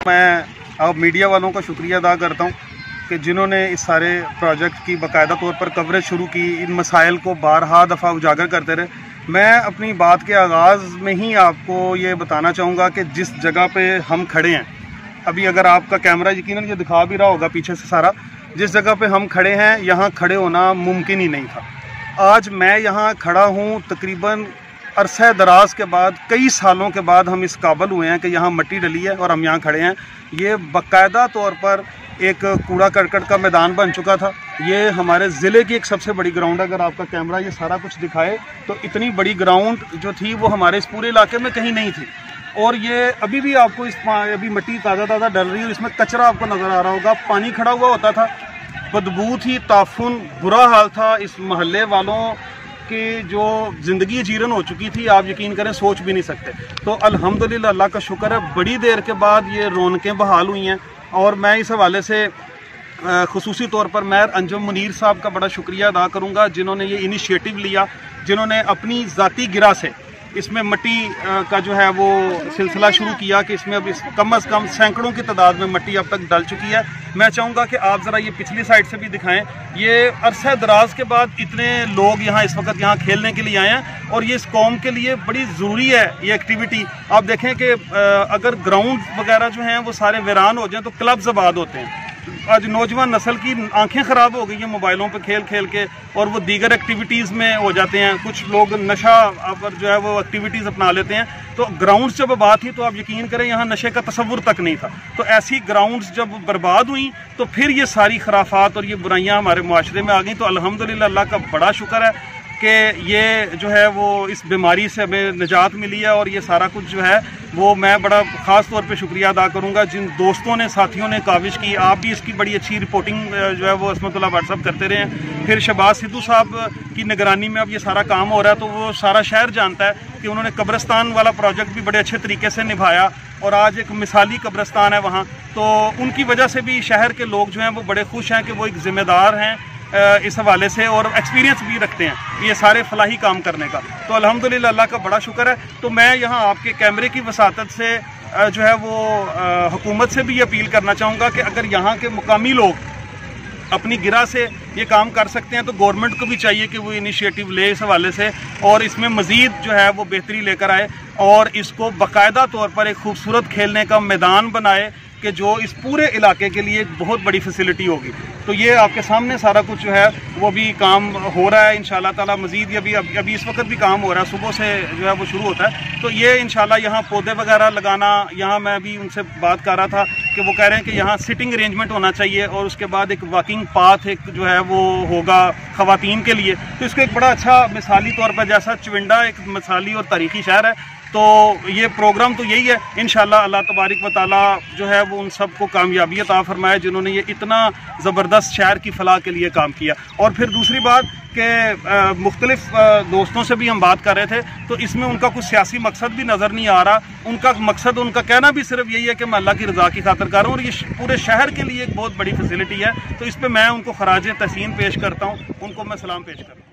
मैं अब मीडिया वालों का शुक्रिया अदा करता हूँ कि जिन्होंने इस सारे प्रोजेक्ट की बाकायदा तौर पर कवरेज शुरू की, इन मसाइल को बारहा दफ़ा उजागर करते रहे। मैं अपनी बात के आगाज़ में ही आपको ये बताना चाहूँगा कि जिस जगह पे हम खड़े हैं अभी, अगर आपका कैमरा यकीनन ये दिखा भी रहा होगा पीछे से सारा, जिस जगह पे हम खड़े हैं यहाँ खड़े होना मुमकिन ही नहीं था। आज मैं यहाँ खड़ा हूँ तकरीबन अरसे दराज के बाद, कई सालों के बाद हम इस काबिल हुए हैं कि यहाँ मिट्टी डली है और हम यहाँ खड़े हैं। ये बाकायदा तौर पर एक कूड़ा करकट का मैदान बन चुका था। ये हमारे ज़िले की एक सबसे बड़ी ग्राउंड, अगर आपका कैमरा ये सारा कुछ दिखाए तो इतनी बड़ी ग्राउंड जो थी वो हमारे इस पूरे इलाके में कहीं नहीं थी। और ये अभी भी आपको अभी मिट्टी ताज़ा डल रही है और इसमें कचरा आपको नज़र आ रहा होगा। पानी खड़ा हुआ होता था, बदबू थी, ताफुन, बुरा हाल था। इस मोहल्ले वालों की जो ज़िंदगी जीरन हो चुकी थी, आप यकीन करें सोच भी नहीं सकते। तो अल्हम्दुलिल्लाह, अल्लाह का शुक्र है, बड़ी देर के बाद ये रौनकें बहाल हुई हैं। और मैं इस हवाले से खुसूसी तौर पर मैं अंजुम मुनीर साहब का बड़ा शुक्रिया अदा करूँगा, जिन्होंने ये इनिशिएटिव लिया, जिन्होंने अपनी ज़ाती गिरा से इसमें मिट्टी का जो है वो सिलसिला शुरू किया कि इसमें अब कम से कम सैकड़ों की तादाद में मिट्टी अब तक डल चुकी है। मैं चाहूँगा कि आप ज़रा ये पिछली साइड से भी दिखाएं। ये अरसे दराज के बाद इतने लोग यहाँ इस वक्त यहाँ खेलने के लिए आए हैं और ये इस कौम के लिए बड़ी ज़रूरी है ये एक्टिविटी। आप देखें कि अगर ग्राउंड वगैरह जो हैं वो सारे वीरान हो जाएँ तो क्लब्स आबाद होते हैं। आज नौजवान नस्ल की आंखें ख़राब हो गई हैं मोबाइलों पे खेल खेल के, और वो दीगर एक्टिविटीज़ में हो जाते हैं। कुछ लोग नशा पर जो है वो एक्टिविटीज़ अपना लेते हैं। तो ग्राउंड्स जब बात थी तो आप यकीन करें यहाँ नशे का तसव्वुर तक नहीं था। तो ऐसी ग्राउंड्स जब बर्बाद हुई तो फिर ये सारी खराफात और ये बुराइयाँ हमारे मुआशरे में आ गई। तो अल्हम्दुलिल्लाह, अल्लाह का बड़ा शुक्र है कि ये जो है वो इस बीमारी से हमें निजात मिली है। और ये सारा कुछ जो है वो मैं बड़ा ख़ास तौर पे शुक्रिया अदा करूँगा जिन दोस्तों ने, साथियों ने काविश की। आप भी इसकी बड़ी अच्छी रिपोर्टिंग जो है वो इसमतुल्लाह व्हाट्सअप करते रहे हैं। फिर शहबाज सिद्धू साहब की निगरानी में अब ये सारा काम हो रहा है, तो वो सारा शहर जानता है कि उन्होंने कब्रिस्तान वाला प्रोजेक्ट भी बड़े अच्छे तरीके से निभाया और आज एक मिसाली कब्रिस्तान है वहाँ। तो उनकी वजह से भी शहर के लोग जो हैं वो बड़े खुश हैं कि वो एक ज़िम्मेदार हैं इस हवाले से, और एक्सपीरियंस भी रखते हैं ये सारे फलाही काम करने का। तो अल्हम्दुलिल्लाह, अल्लाह का बड़ा शुक्र है। तो मैं यहाँ आपके कैमरे की वसातत से जो है वो हुकूमत से भी ये अपील करना चाहूँगा कि अगर यहाँ के मुकामी लोग अपनी गिरा से ये काम कर सकते हैं तो गवर्नमेंट को भी चाहिए कि वो इनिशिएटिव ले इस हवाले से और इसमें मज़ीद जो है वो बेहतरी लेकर आए और इसको बाकायदा तौर पर एक खूबसूरत खेलने का मैदान बनाए कि जो इस पूरे इलाके के लिए एक बहुत बड़ी फैसिलिटी होगी। तो ये आपके सामने सारा कुछ जो है वो भी काम हो रहा है इंशाल्लाह ताला। मज़ीद अभी इस वक्त भी काम हो रहा है, सुबह से जो है वो शुरू होता है। तो ये इंशाल्लाह यहाँ पौधे वगैरह लगाना, यहाँ मैं अभी उनसे बात कर रहा था कि वो कह रहे हैं कि यहाँ सिटिंग अरेंजमेंट होना चाहिए और उसके बाद एक वॉकिंग पाथ एक जो है वो होगा ख़वातीन के लिए। तो इसको एक बड़ा अच्छा मिसाली तौर पर, जैसा चविंडा एक मिसाली और तारीख़ी शहर है, तो ये प्रोग्राम तो यही है। इंशाल्लाह अल्लाह तबारिक व तआला जो है वो उन सब को कामयाबी अता फरमाए जिन्होंने ये इतना ज़बरदस्त शहर की फलाह के लिए काम किया। और फिर दूसरी बात कि मुख्तलिफ दोस्तों से भी हम बात कर रहे थे, तो इसमें उनका कुछ सियासी मकसद भी नज़र नहीं आ रहा। उनका मकसद, उनका कहना भी सिर्फ यही है कि मैं अल्लाह की रज़ा की खातिर कर रहा हूँ और ये पूरे शहर के लिए एक बहुत बड़ी फैसिलिटी है। तो इस पर मैं उनको खराज तहसीन पेश करता हूँ, उनको मैं सलाम पेश करता हूँ।